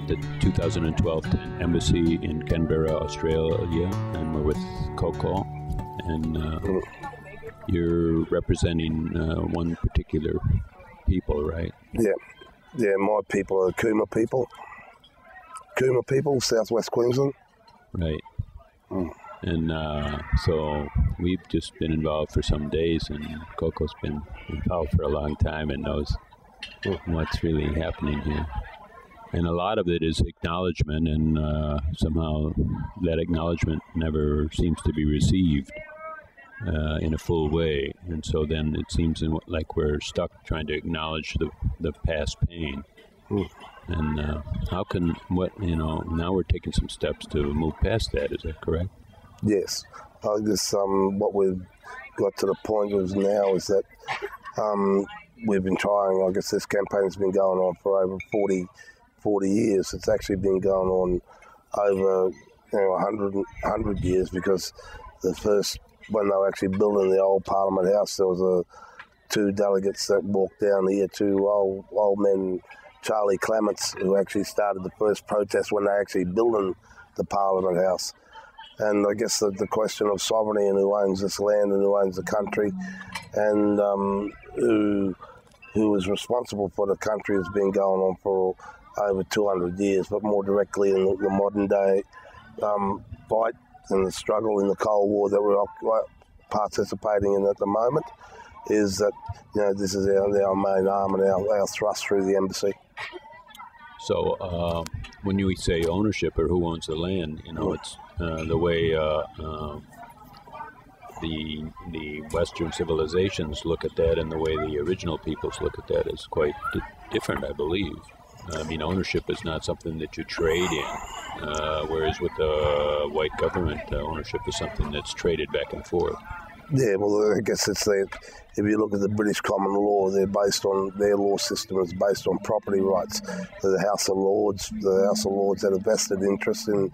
the 2012 embassy in Canberra, Australia, and we're with Coco. And you're representing one particular people, right? Yeah, my people are Kuma people. Kuma people, southwest Queensland. Right. And so we've just been involved for some days, and Coco's been involved for a long time and knows what's really happening here. And a lot of it is acknowledgement, and somehow that acknowledgement never seems to be received in a full way. And so then it seems like we're stuck trying to acknowledge the past pain. And now we're taking some steps to move past that. Is that correct? Yes. I guess what we've got to the point of now is that we've been trying, I guess this campaign's been going on for over 40 years. It's actually been going on over 100 years, because the first, when they were actually building the old Parliament House, there was two delegates that walked down here, two old men, Charlie Clements, who actually started the first protest when they actually building the Parliament House. And I guess the question of sovereignty and who owns this land and who owns the country, and who is responsible for the country, has been going on for over 200 years, but more directly in the modern day fight and the struggle in the Cold War that we're participating in at the moment, is that this is our main arm and our thrust through the embassy. So when we say ownership or who owns the land, it's the way the Western civilizations look at that, and the way the original peoples look at that is quite different, I believe. I mean, ownership is not something that you trade in, whereas with the white government, ownership is something that's traded back and forth. Yeah, well, I guess it's if you look at the British common law, their law system is based on property rights. The House of Lords had a vested interest in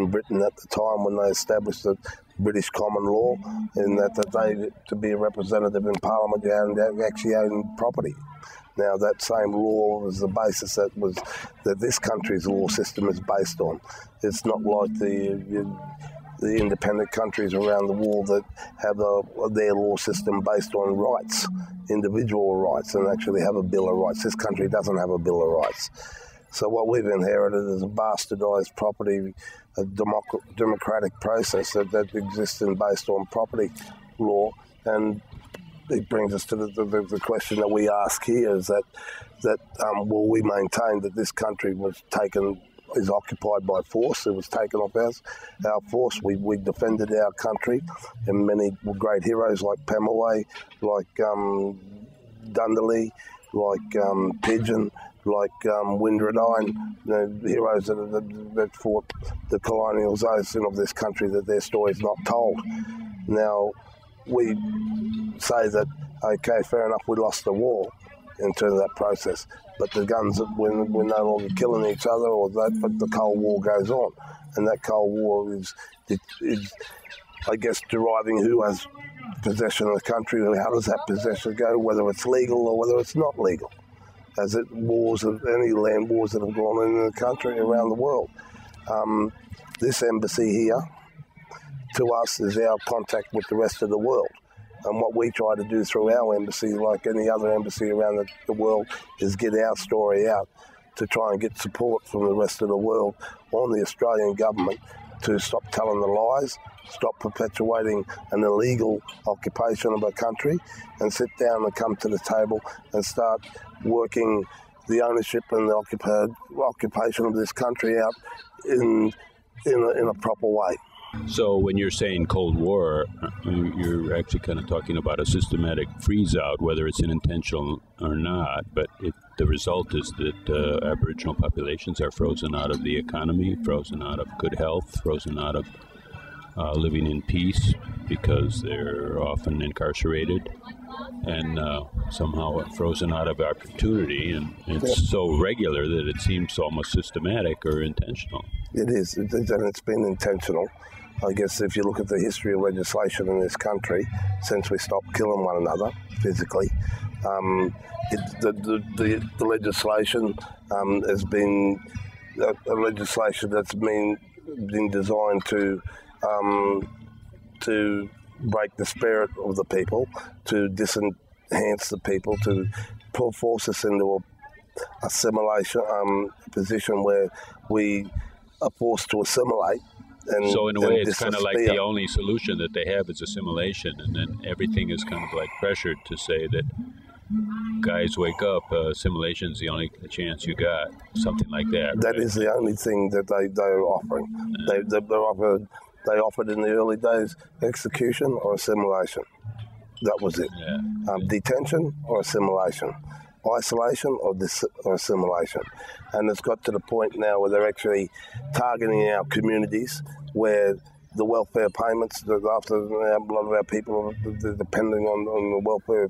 Britain at the time when they established the British common law, in that they, to be a representative in Parliament, you actually own property. Now, that same law was the basis that this country's law system is based on. It's not like the independent countries around the world that have their law system based on rights, individual rights, and actually have a Bill of Rights. This country doesn't have a Bill of Rights. So what we've inherited is a bastardised property, a democratic process that exists based on property law. And it brings us to the question that we ask here, is that will we maintain that this country is occupied by force? It was taken off our force. We defended our country, and many great heroes like Pemulwuy, like Dundalli, like Pigeon, like Windradyne, heroes that fought the colonialisation of this country, that their story is not told. Now, we say that, okay, fair enough, we lost the war in terms of that process, but the guns, we're no longer killing each other, but the Cold War goes on, and that Cold War is I guess, deriving who has possession of the country, how does that possession go, whether it's legal or whether it's not legal. As it any land wars that have gone on in the country around the world. This embassy here, to us, is our contact with the rest of the world. And what we try to do through our embassy, like any other embassy around the world, is get our story out to try and get support from the rest of the world on the Australian government to stop telling the lies, stop perpetuating an illegal occupation of a country, and sit down and come to the table and start working the ownership and the occupation of this country out in a proper way. So when you're saying Cold War, you're actually kind of talking about a systematic freeze-out, whether it's intentional or not, but the result is that Aboriginal populations are frozen out of the economy, frozen out of good health, frozen out of living in peace, because they're often incarcerated, and somehow frozen out of opportunity, and it's so regular that it seems almost systematic or intentional. It is, and it's been intentional. I guess if you look at the history of legislation in this country, since we stopped killing one another physically, the legislation has been a legislation that's been designed to break the spirit of the people, to disenhance the people, to force us into a assimilation position where we are forced to assimilate. And, so in a way, it's kind of like the only solution that they have is assimilation, and then everything is kind of like pressured to say that, guys, wake up, assimilation's the only chance you got, something like that. That is the only thing that they're offering. They offered in the early days execution or assimilation. That was it. Yeah. Detention or assimilation. Isolation or assimilation. And it's got to the point now where they're actually targeting our communities, where the welfare payments, after a lot of our people are depending on the welfare,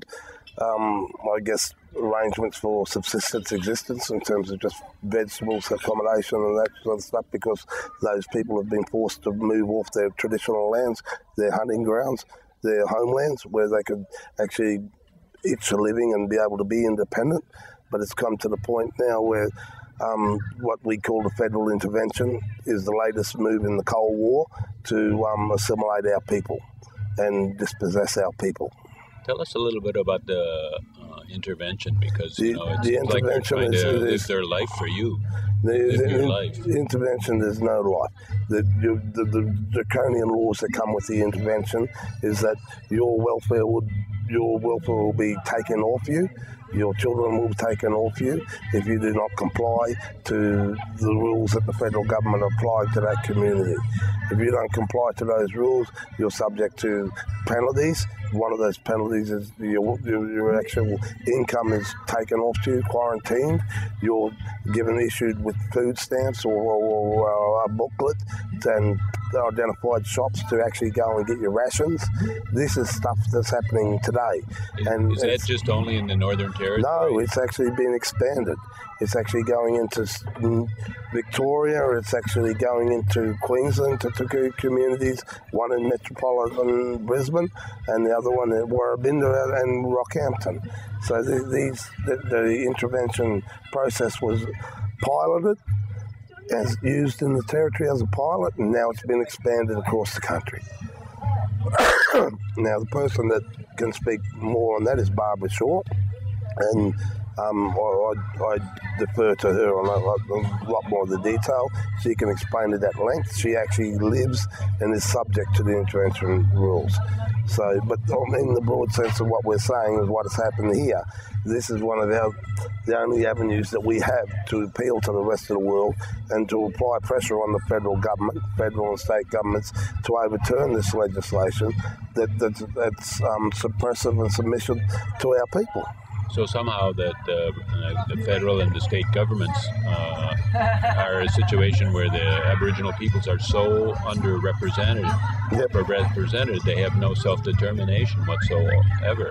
I guess, arrangements for subsistence existence in terms of just vegetables, accommodation and that sort of stuff, because those people have been forced to move off their traditional lands, their hunting grounds, their homelands, where they could actually itch a living and be able to be independent. But it's come to the point now where what we call the federal intervention is the latest move in the Cold War to assimilate our people and dispossess our people. Tell us a little bit about the intervention, because it seems like they're trying to live their life for you. The intervention is no life. The draconian laws that come with the intervention is that your welfare will be taken off you. Your children will be taken off you if you do not comply to the rules that the federal government apply to that community. If you don't comply to those rules, you're subject to penalties. One of those penalties is your actual income is taken off you, quarantined. You're issued with food stamps or a booklet and identified shops to actually go and get your rations. This is stuff that's happening today. Is that just only in the Northern Territory? No, it's actually been expanded. It's actually going into Victoria. It's actually going into Queensland to two communities, one in metropolitan Brisbane and the other one in Warrabinda and Rockhampton. So the intervention process was piloted, as used in the territory as a pilot, and now it's been expanded across the country. Now, the person that can speak more on that is Barbara Shaw, and I defer to her on a lot more of the detail. She can explain it at length. She actually lives and is subject to the intervention rules. So, but in the broad sense of what we're saying is what has happened here. This is one of the only avenues that we have to appeal to the rest of the world and to apply pressure on the federal government, federal and state governments, to overturn this legislation that's suppressive and submissive to our people. So somehow that the federal and the state governments are a situation where the Aboriginal peoples are so underrepresented, they have no self-determination whatsoever.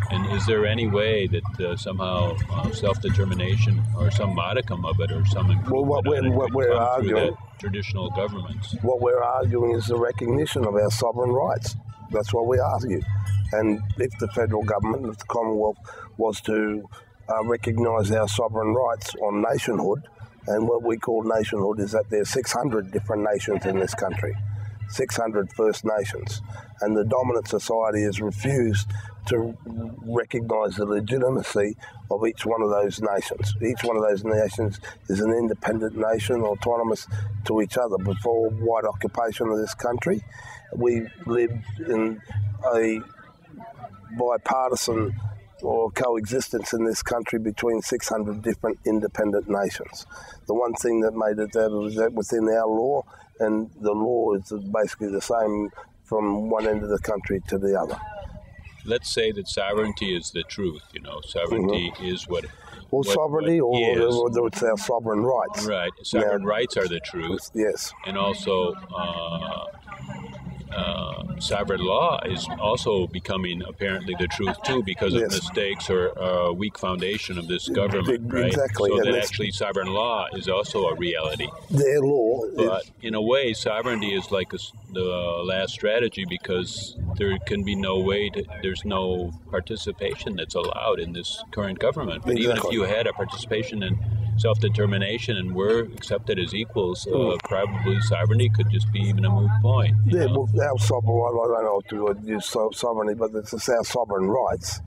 And is there any way that somehow self-determination or some modicum of it or some improvement what we're arguing, through the traditional governments? What we're arguing is the recognition of our sovereign rights. That's what we argue. And if the federal government, if the Commonwealth was to recognise our sovereign rights on nationhood, and what we call nationhood is that there's 600 different nations in this country, 600 First Nations, and the dominant society has refused to recognise the legitimacy of each one of those nations. Each one of those nations is an independent nation, autonomous to each other. Before white occupation of this country, we lived in a bipartisan or coexistence in this country between 600 different independent nations. The one thing that made it that was that within our law, and the law is basically the same from one end of the country to the other. Let's say that sovereignty is the truth, sovereignty is what sovereignty, or it's our sovereign rights. Right, sovereign rights are the truth. Yes. And also sovereign law is also becoming apparently the truth too, because of mistakes or weak foundation of this government, right? Exactly. So that actually sovereign law is also a reality. Their law. But in a way, sovereignty is like the last strategy, because there can be no way there's no participation that's allowed in this current government. But even if you had a participation in self-determination and we're accepted as equals, probably sovereignty could just be even a moot point. Yeah, well, our sovereign, I don't know what to use sovereignty, but it's just our sovereign rights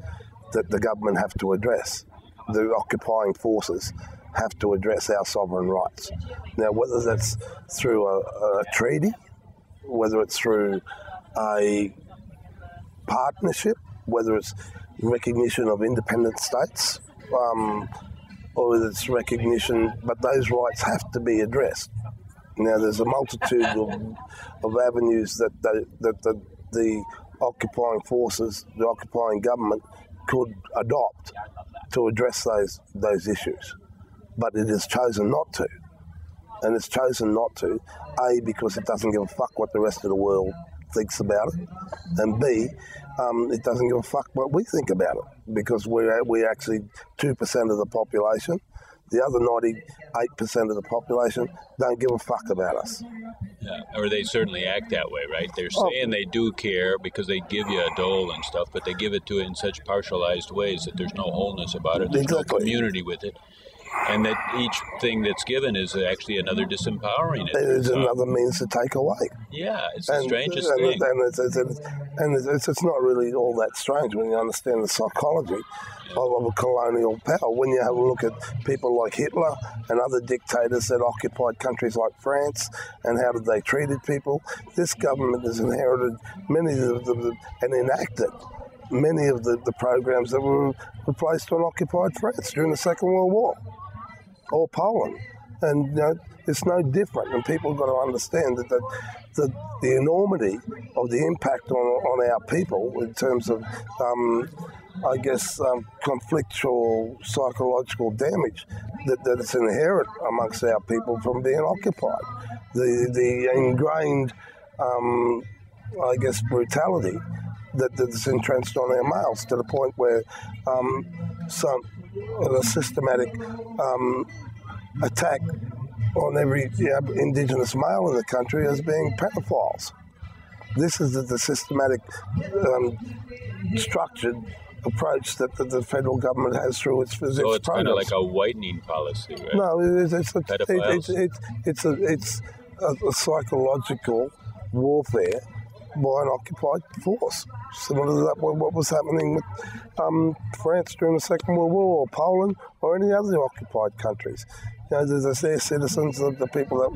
that the government have to address. The occupying forces have to address our sovereign rights. Now, whether that's through a treaty, whether it's through a partnership, whether it's recognition of independent states, or whether it's recognition, but those rights have to be addressed. Now, there's a multitude of avenues that the occupying forces, the occupying government, could adopt to address those issues, but it has chosen not to. And it's chosen not to, A, because it doesn't give a fuck what the rest of the world thinks about it, and B, it doesn't give a fuck what we think about it, because we're actually 2% of the population. The other 98% of the population don't give a fuck about us. Yeah, or they certainly act that way, right? They're saying they do care because they give you a dole and stuff, but they give it to it in such partialized ways that there's no wholeness about it. There's no community with it. And that each thing that's given is actually another disempowering it. It's another means to take away. Yeah, it's the strangest thing. And it's not really all that strange when you understand the psychology of a colonial power. When you have a look at people like Hitler and other dictators that occupied countries like France, and how did they treated people, this government has inherited many of the and enacted many of the programs that were placed on occupied France during the Second World War, or Poland. And it's no different, and people have got to understand that the enormity of the impact on our people in terms of, conflictual psychological damage that it's inherent amongst our people from being occupied. The ingrained, brutality that's entrenched on our males, to the point where a systematic attack on every Indigenous male in the country as being pedophiles. This is the systematic, structured approach that the federal government has through its physics. So it's kind of like a whitening policy, right? No, it's a psychological warfare by an occupied force, similar to that what was happening with France during the Second World War, or Poland, or any other occupied countries. Their citizens, the people that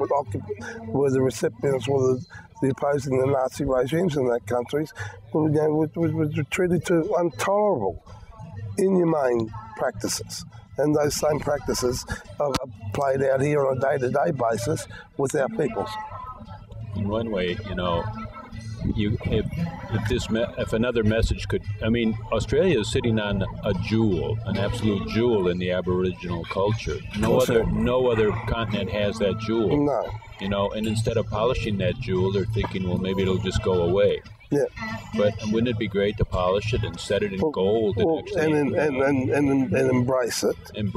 were the recipients, were the opposing the Nazi regimes in that countries, were treated to intolerable, inhumane practices. And those same practices are played out here on a day-to-day basis with our peoples. In one way, if another message could, Australia is sitting on a jewel, an absolute jewel in the Aboriginal culture. No other continent has that jewel. No. And instead of polishing that jewel, they're thinking, well, maybe it'll just go away. Yeah. But wouldn't it be great to polish it and set it in gold and embrace it, and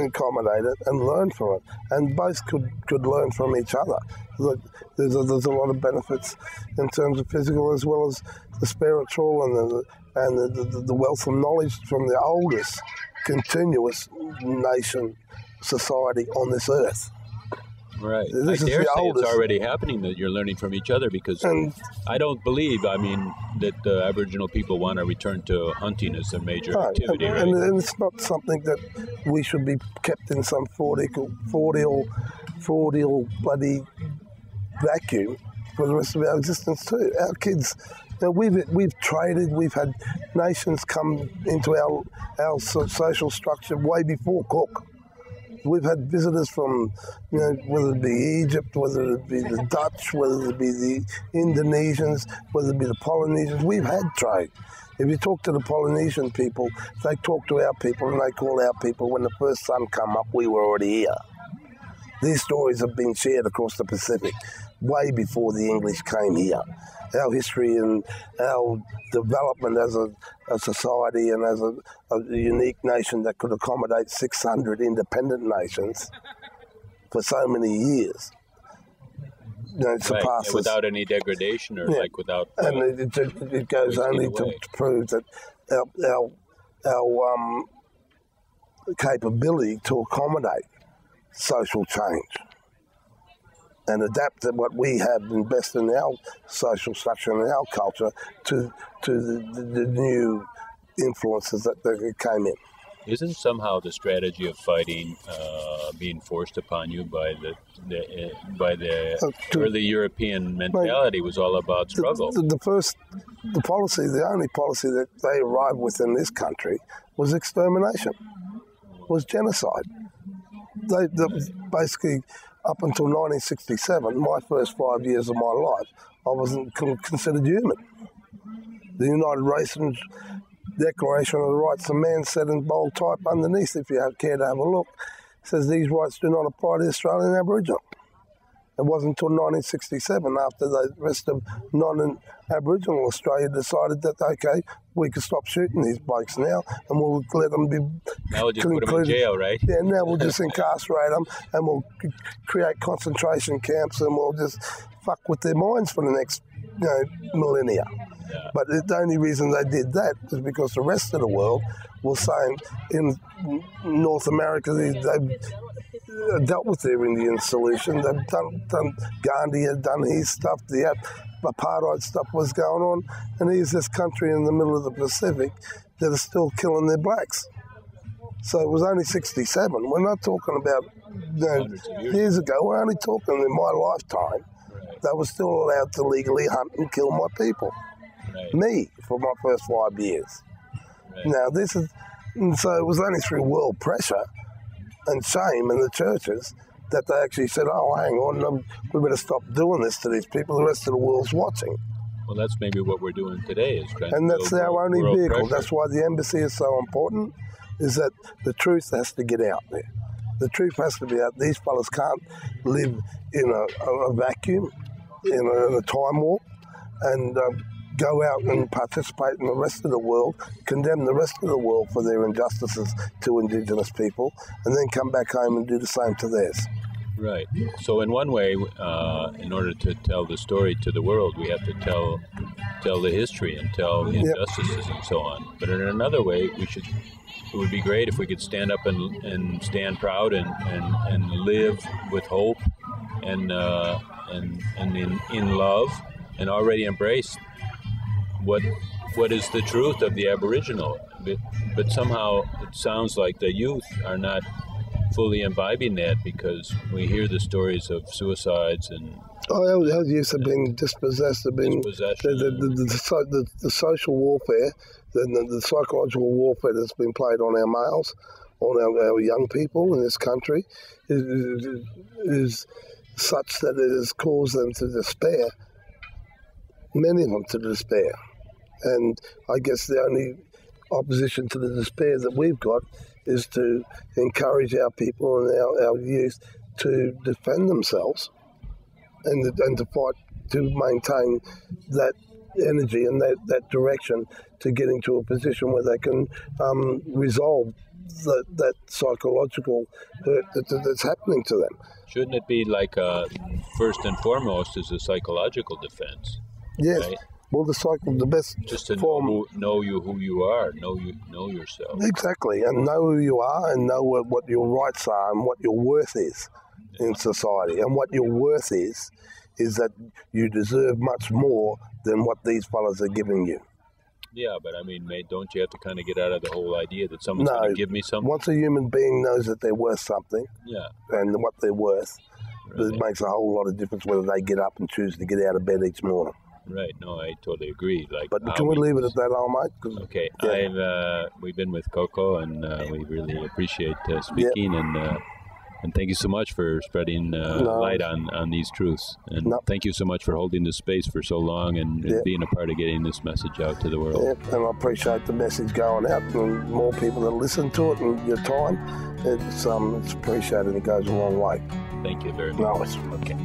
accommodate it and learn from it, and both could learn from each other. Look, there's a lot of benefits in terms of physical as well as the spiritual and the wealth of knowledge from the oldest continuous nation society on this earth. Right. I dare say it's already happening that you're learning from each other, because I don't believe, that the Aboriginal people want to return to hunting as their major activity. And it's not something that we should be kept in some fraudial bloody vacuum for the rest of our existence too. Our kids, we've traded, we've had nations come into our social structure way before Cook. We've had visitors from, whether it be Egypt, whether it be the Dutch, whether it be the Indonesians, whether it be the Polynesians. We've had trade. If you talk to the Polynesian people, they talk to our people, and they call our people, when the first sun come up, we were already here. These stories have been shared across the Pacific way before the English came here. Our history and our development as a society and as a unique nation that could accommodate 600 independent nations for so many years. It surpasses. Without any degradation or without... And it goes only to prove that our capability to accommodate social change and adapt to what we have invested in our social structure and our culture to the new influences that came in. Isn't somehow the strategy of fighting being forced upon you by the early European mentality was all about struggle? The only policy that they arrived with in this country was extermination, was genocide. They basically, up until 1967, my first 5 years of my life, I wasn't considered human. The United Nations Declaration of the Rights of Man said in bold type underneath, if you care to have a look, says these rights do not apply to the Australian Aboriginal. It wasn't until 1967, after the rest of non-Aboriginal Australia decided that, okay, we can stop shooting these blokes now and we'll let them be... Now we'll just put them in jail, right? Yeah, now we'll just incarcerate them and we'll create concentration camps and we'll just fuck with their minds for the next millennia. Yeah. But the only reason they did that was because the rest of the world was saying in North America they've dealt with their Indian solution. They've done Gandhi had done his stuff. The apartheid stuff was going on, and here's this country in the middle of the Pacific that are still killing their blacks. So it was only 67. We're not talking about years ago. We're only talking in my lifetime. Right. They were still allowed to legally hunt and kill my people. Right. Me, for my first 5 years. Right. Now, so it was only through world pressure and shame in the churches that they actually said, oh, hang on, we better stop doing this to these people. The rest of the world's watching. Well, that's maybe what we're doing today. And that's our only vehicle. Pressure. That's why the embassy is so important, is that the truth has to get out there. The truth has to be out. These fellas can't live in a vacuum, in a time warp, and go out and participate in the rest of the world, condemn the rest of the world for their injustices to Indigenous people, and then come back home and do the same to theirs. Right. So in one way, in order to tell the story to the world, we have to tell the history and tell the injustices and so on. But in another way, it would be great if we could stand up and stand proud and live with hope and in love and already embrace what is the truth of the Aboriginal. But somehow it sounds like the youth are not fully imbibing that, because we hear the stories of suicides and... Oh, our youth have been dispossessed, have been the social warfare, the psychological warfare that's been played on our males, on our young people in this country, is such that it has caused them to despair, many of them to despair. And I guess the only opposition to the despair that we've got is to encourage our people and our youth to defend themselves and to fight to maintain that energy and that direction to get into a position where they can resolve that psychological hurt that's happening to them. Shouldn't it be like first and foremost is a psychological defense? Yes. Right? Well, the best just to form, know who you are, know yourself. Exactly, and know who you are, and know what your rights are, and what your worth is in society. And what your worth is that you deserve much more than what these fellas are giving you. Yeah, but I mean, mate, don't you have to kind of get out of the whole idea that someone's going to give me something? Once a human being knows that they're worth something, and what they're worth, it makes a whole lot of difference whether they get up and choose to get out of bed each morning. Right. No, I totally agree. But can we leave it at that, mate? Okay. Yeah. We've been with Coco, and we really appreciate speaking, and thank you so much for spreading light on these truths. And thank you so much for holding this space for so long and being a part of getting this message out to the world. Yeah, and I appreciate the message going out, and more people that listen to it, and your time. It's appreciated. It goes a long way. Thank you very much. No, okay.